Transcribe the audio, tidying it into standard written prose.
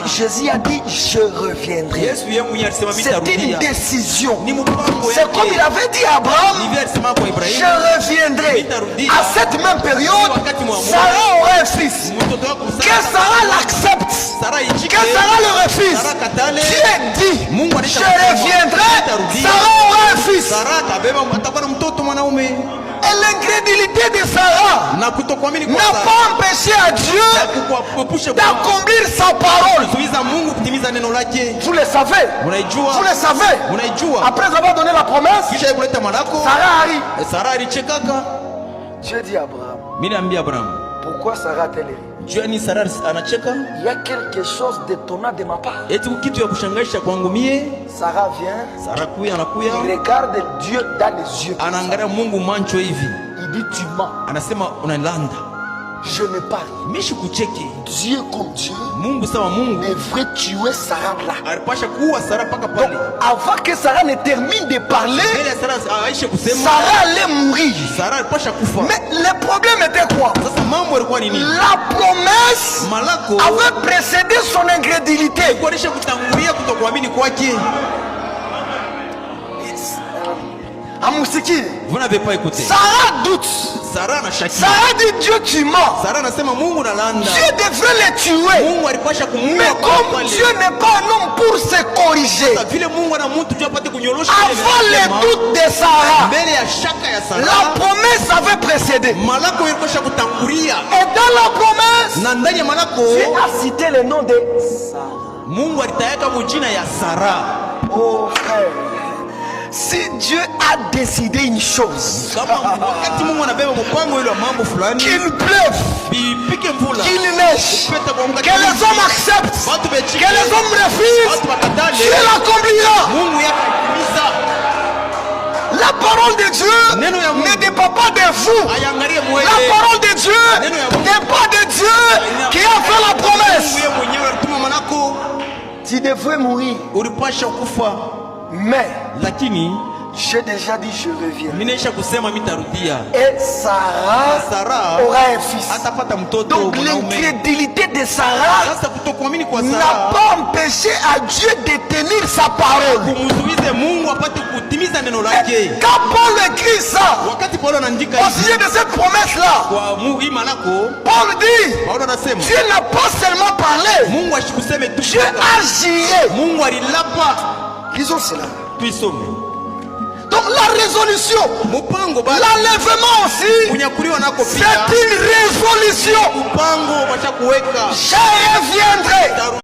Jésus a dit je reviendrai. C'est une décision. C'est comme il avait dit à Abraham, je reviendrai. À cette même période, Sarah aura un fils. Que Sarah l'accepte, que Sarah le refuse, Dieu dit je reviendrai, Sarah aura un fils. Et l'incrédulité de Sarah n'a pas empêché à Dieu d'accomplir sa parole. Vous le savez. Vous le savez. Après avoir donné la promesse, Sarah arrive. Dieu dit à Abraham, pourquoi Sarah a-t-elle ri? Il y a quelque chose d'étonnant de ma part. Sarah vient, il regarde Dieu dans les yeux. Il dit tu mens. Je ne parle. Dieu comme Dieu devrait tuer Sarah là. Donc, avant que Sarah ne termine de parler, Sarah allait mourir. Mais le problème était quoi? La promesse avait précédé son incrédulité. Vous n'avez pas écouté. Sarah doute. Sarah dit Dieu tu mens. Dieu devrait les tuer. Mais comme Dieu n'est pas un homme pour se corriger, avant les doutes de Sarah, la promesse avait précédé. Et dans la promesse, Dieu a cité le nom de Sarah. Oh frère, si Dieu a décidé une chose, qu'il pleuve, qu'il neige, que les hommes acceptent, que les hommes refusent, Dieu l'accomplira. La parole de Dieu ne dépend pas de vous. La parole de Dieu n'est pas de Dieu qui a fait la promesse. Tu devrais mourir. Mais j'ai déjà dit je reviens. Et Sarah aura un fils. Donc l'incrédulité de Sarah n'a pas empêché à Dieu de tenir sa parole. Et quand Paul écrit ça au sujet de cette promesse là, Paul dit Dieu n'a pas seulement parlé, Dieu a géré. Lisons cela. Donc la résolution, l'enlèvement aussi, c'est une résolution. Je reviendrai.